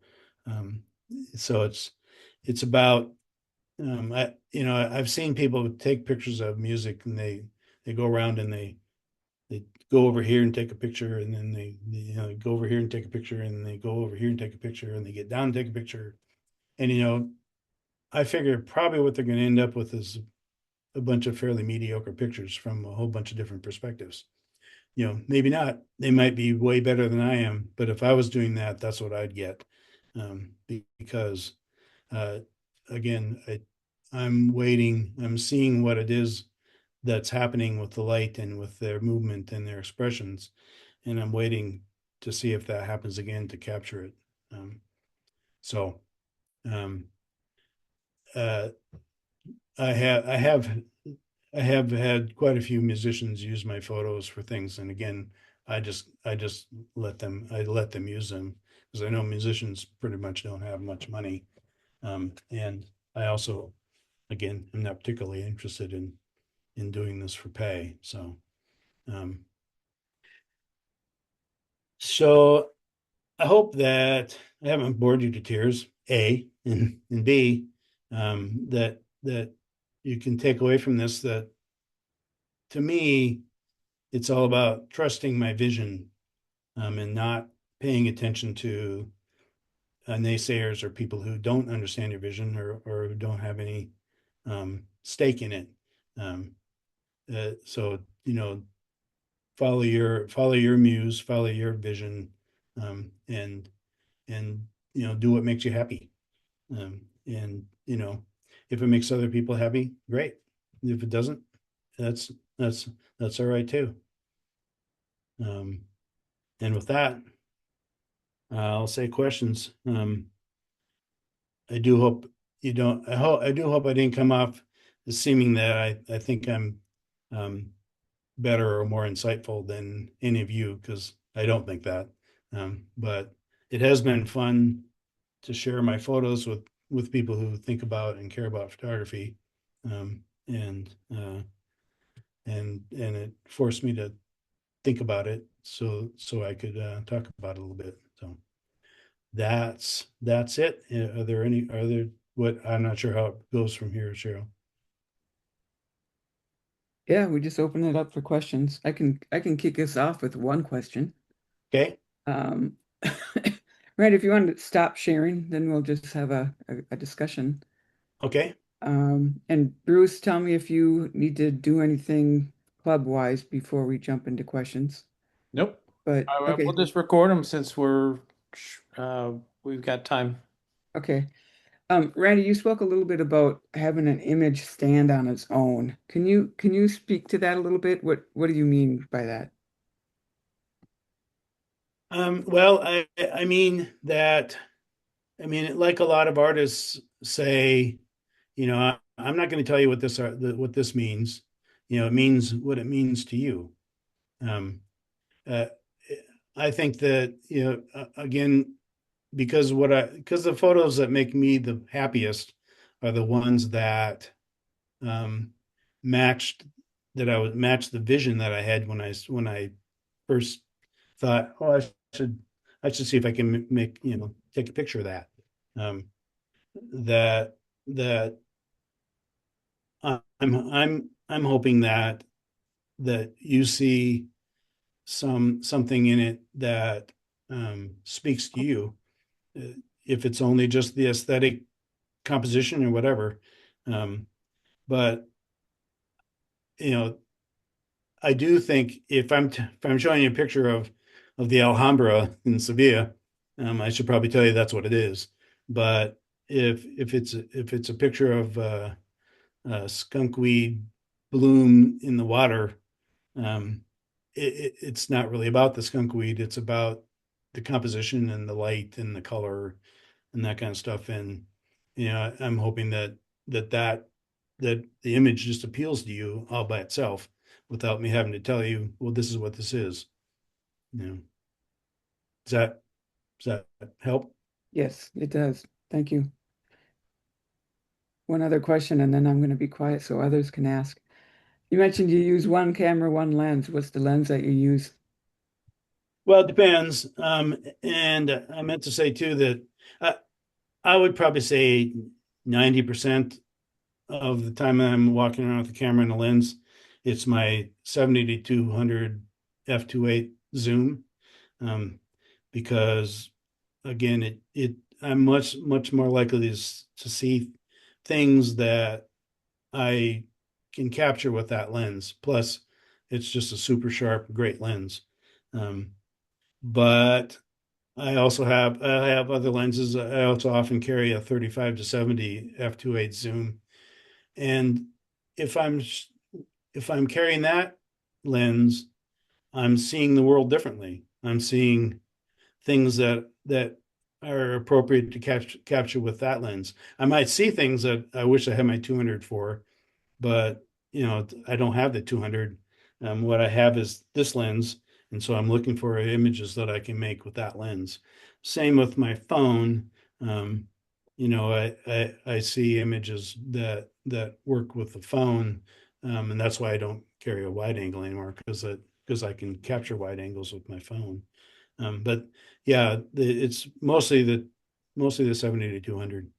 Um, so it's about I've seen people take pictures of music, and they go around and they go over here and take a picture, and then they go over here and take a picture, and they go over here and take a picture, and they get down and take a picture. And I figure probably what they're going to end up with is a bunch of fairly mediocre pictures from a whole bunch of different perspectives. Maybe not. They might be way better than I am, but if I was doing that, that's what I'd get. Because uh, again, I'm waiting, I'm seeing what it is that's happening with the light and with their movement and their expressions, and I'm waiting to see if that happens again to capture it. So um, uh, I have had quite a few musicians use my photos for things, and again, I just let them use them because I know musicians pretty much don't have much money, and I also, again, am not particularly interested in doing this for pay. Um, so I hope that I haven't bored you to tears, A, and B, that you can take away from this that to me, it's all about trusting my vision, and not paying attention to naysayers or people who don't understand your vision, or who don't have any stake in it. Um, so follow your muse, follow your vision, and do what makes you happy. And if it makes other people happy, great. If it doesn't, that's that's that's all right too. Um, and with that, I'll say questions. I do hope you don't. I do hope I didn't come off as seeming that I think I'm um, better or more insightful than any of you, because I don't think that. But it has been fun to share my photos with people who think about and care about photography, um, and and it forced me to think about it, so I could talk about it a little bit. So that's it. Are there what I'm not sure how it goes from here, Cheryl. Yeah, we just open it up for questions. I can kick us off with one question. Okay. Um, right, if you want to stop sharing, then we'll just have a discussion. Okay. And Bruce, tell me if you need to do anything club-wise before we jump into questions. Nope. But We'll okay, just record them since we've got time. okay. Randy, you spoke a little bit about having an image stand on its own. Can you speak to that a little bit? What do you mean by that? Well, I mean that like a lot of artists say, I'm not going to tell you what this means. It means what it means to you. Um, uh, I think that again, because the photos that make me the happiest are the ones that um, matched that I would match the vision that I had when I first thought, oh, should I should see if I can make take a picture of that. Um, that that I'm hoping that you see something in it that speaks to you, uh, if it's only just the aesthetic composition or whatever. Um, but you know, I do think if I'm showing you a picture of the Alhambra in Sevilla, I should probably tell you that's what it is. But if it's a picture of skunkweed bloom in the water, um, it's not really about the skunkweed. It's about the composition and the light and the color and that kind of stuff. And I'm hoping that that the image just appeals to you all by itself without me having to tell you, well, this is what this is. You know, does that does that help? Yes, it does. Thank you. One other question, and then I'm going to be quiet so others can ask. You mentioned you use one camera, one lens. What's the lens that you use? Well, it depends. And I meant to say too that I, I would probably say 90% of the time I'm walking around with the camera and the lens, it's my 70 to 200 f2.8 zoom. Um, because again, I'm much more likely to see things that I can capture with that lens. Plus, it's just a super sharp, great lens. Um, but I have other lenses. I also often carry a 35 to 70 f2.8 zoom, and if I'm if I'm carrying that lens, I'm seeing the world differently. I'm seeing things that are appropriate to capture with that lens. I might see things that I wish I had my 200 for, but I don't have the 200. What I have is this lens, and so I'm looking for images that I can make with that lens. Same with my phone. Um, I see images that work with the phone, and that's why I don't carry a wide angle anymore because I can capture wide angles with my phone. But yeah, it's mostly the 70 to 200.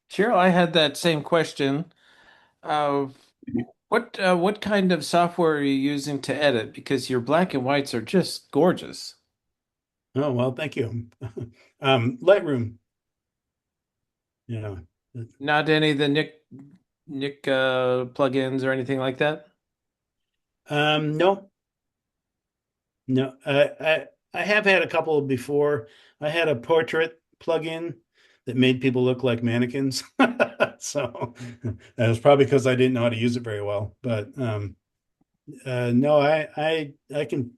Cheryl, I had that same question. Uh, what kind of software are you using to edit? Because your black and whites are just gorgeous. Oh, well, thank you. Lightroom, you know. Not any of the Nick plugins or anything like that? No, no. I have had a couple before. I had a portrait plugin that made people look like mannequins. So that was probably because I didn't know how to use it very well. But no, I can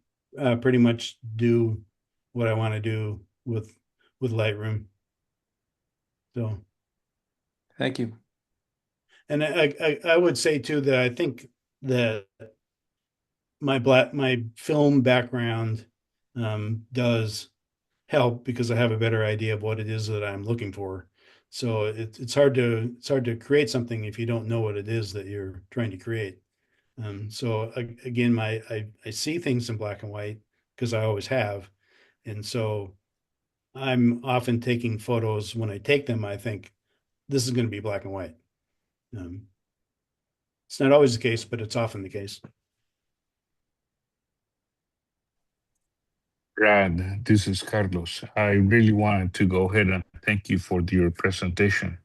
pretty much do what I want to do with Lightroom. So, Thank you. and I would say too that I think that my film background does help because I have a better idea of what it is that I'm looking for. So it's hard to create something if you don't know what it is that you're trying to create. So again, I see things in black and white because I always have, and so I'm often taking photos. When I take them, I think this is going to be black and white. Um, it's not always the case, but it's often the case. Brad, this is Carlos. I really wanted to go ahead and thank you for your presentation.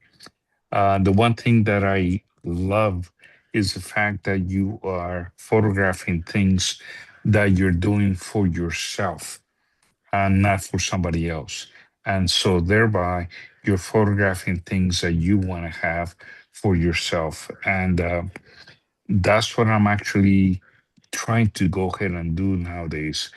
The one thing that I love is the fact that you are photographing things that you're doing for yourself and not for somebody else. And so thereby, you're photographing things that you want to have for yourself. And that's what I'm actually trying to go ahead and do nowadays.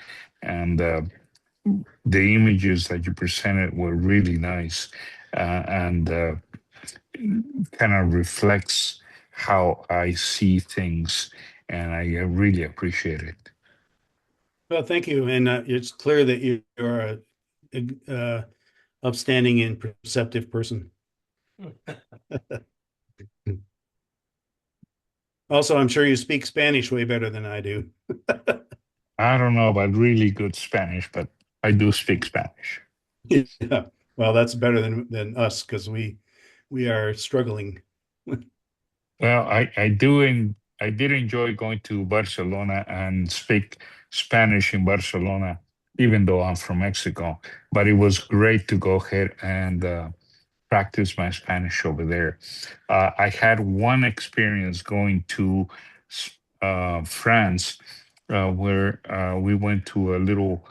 And the images that you presented were really nice, and kind of reflects how I see things, and I really appreciate it. Well, thank you, and it's clear that you are a upstanding and perceptive person. Also, I'm sure you speak Spanish way better than I do. I don't know about really good Spanish, but I do speak Spanish. Yeah. Well, that's better than us because we are struggling. Well, I did enjoy going to Barcelona and speak Spanish in Barcelona, even though I'm from Mexico. But it was great to go ahead and practice my Spanish over there. I had one experience going to France, where we went to a little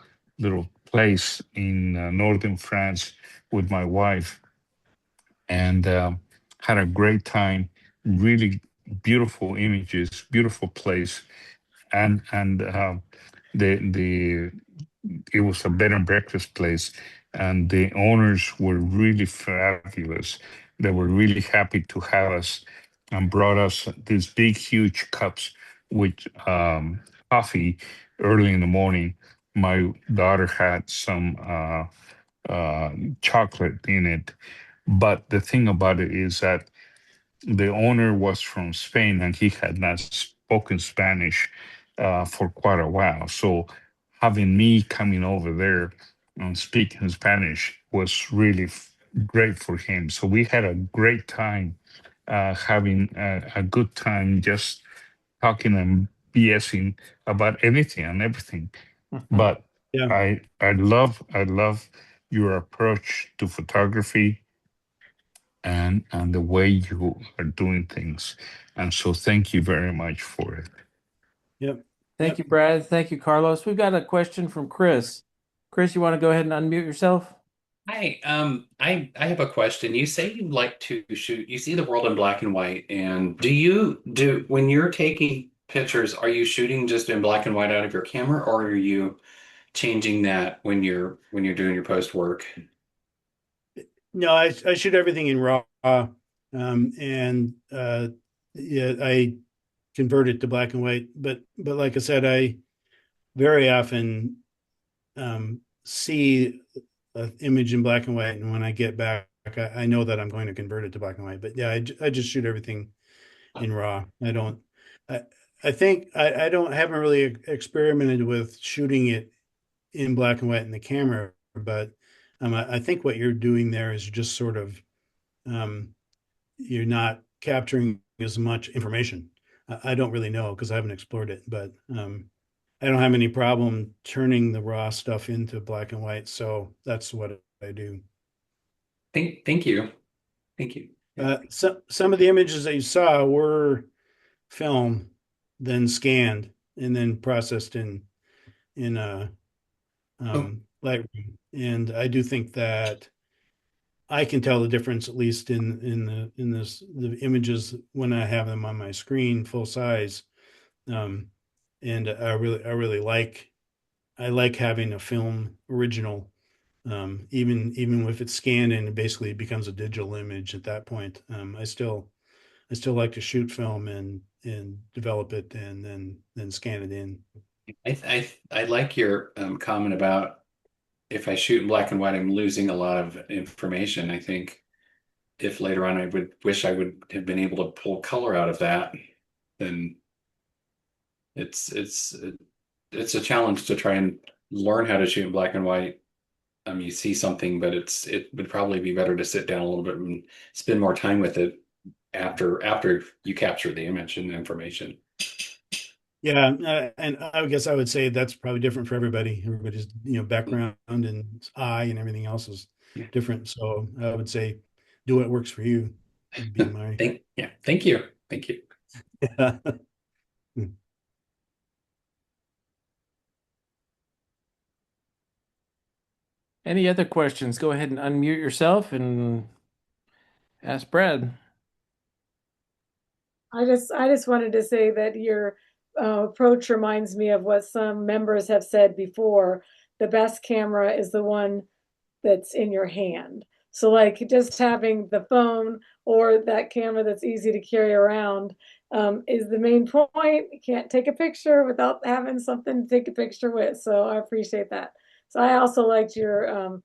place in northern France with my wife, and had a great time. Really beautiful images, beautiful place, and the it was a bed and breakfast place, and the owners were really fabulous. They were really happy to have us and brought us these big, huge cups with coffee early in the morning. My daughter had some chocolate in it, but the thing about it is that the owner was from Spain and he had not spoken Spanish for quite a while. So having me coming over there and speaking Spanish was really great for him. So we had a great time, having a good time, just talking and BSing about anything and everything. But Yeah. I love your approach to photography and the way you are doing things. And so thank you very much for it. Yep. Thank you, Brad. Thank you, Carlos. We've got a question from Chris. Chris, you want to go ahead and unmute yourself? Hi, I have a question. You say you like to shoot, you see the world in black and white, and when you're taking pictures, are you shooting just in black and white out of your camera, or are you changing that when you're doing your post work? No, I shoot everything in RAW, and yeah, I convert it to black and white. But like I said, I very often see an image in black and white, and when I get back, I know that I'm going to convert it to black and white. But yeah, I just shoot everything in RAW. I don't. I I think I don't haven't really experimented with shooting it in black and white in the camera, but I think what you're doing there is just sort of um, you're not capturing as much information. I don't really know because I haven't explored it, but I don't have any problem turning the raw stuff into black and white. So that's what I do. Thank you. Thank you. Yeah. Some of the images that you saw were film, then scanned, and then processed in Oh, Lightroom. And I do think that I can tell the difference, at least in the images when I have them on my screen full size. Um, and I really like having a film original, even if it's scanned and it basically becomes a digital image at that point. I still like to shoot film and develop it and then scan it in. I like your comment about if I shoot in black and white, I'm losing a lot of information. I think if later on I would wish I would have been able to pull color out of that, then it's it's it's a challenge to try and learn how to shoot in black and white. You see something, but it would probably be better to sit down a little bit and spend more time with it after you capture the image and the information. Yeah, and I guess I would say that's probably different for everybody. Everybody's, background and eye and everything else is Yeah. different. So I would say do what works for you would be my. Thank you. Thank you. Yeah. Any other questions? Go ahead and unmute yourself and ask Brad. I just wanted to say that your approach reminds me of what some members have said before. The best camera is the one that's in your hand. So like just having the phone or that camera that's easy to carry around is the main point. You can't take a picture without having something to take a picture with. So I appreciate that. So I also liked your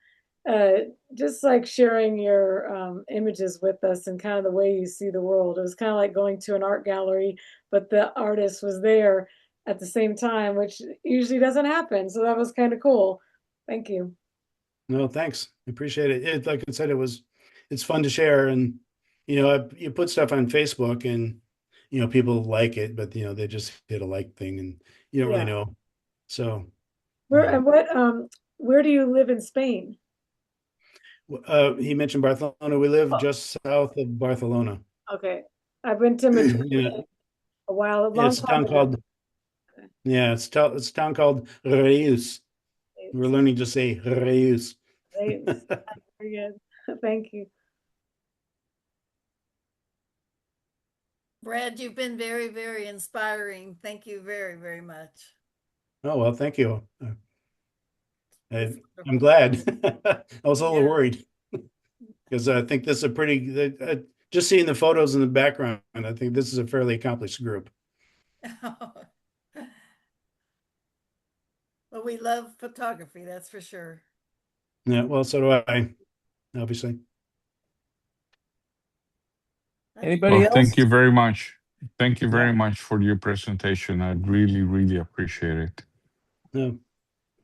uh, just like sharing your images with us and kind of the way you see the world. It was kind of like going to an art gallery, but the artist was there at the same time, which usually doesn't happen. So that was kind of cool. Thank you. No, thanks. I appreciate it. Like I said, it's fun to share, and you put stuff on Facebook, and people like it, but they just hit a like thing, and you don't really Yeah. know. So, Where and where do you live in Spain? he mentioned Barcelona. We live just south of Barcelona. Okay. I've been to Madrid Yeah, a long it's a time town ago. called it's a town called Reus. We're learning to say Reus. Great. Very good. Thank you. Brad, you've been very, very inspiring. Thank you very, very much. Oh, well, thank you. It's I'm wonderful. glad. I was a little Yeah. worried because I think this is a pretty, just seeing the photos in the background, I think this is a fairly accomplished group. Well, we love photography, that's for sure. Yeah, well, so do I, obviously. Anybody Well, else? thank you very much. Thank you Yeah. very much for your presentation. I really, really appreciate it. No,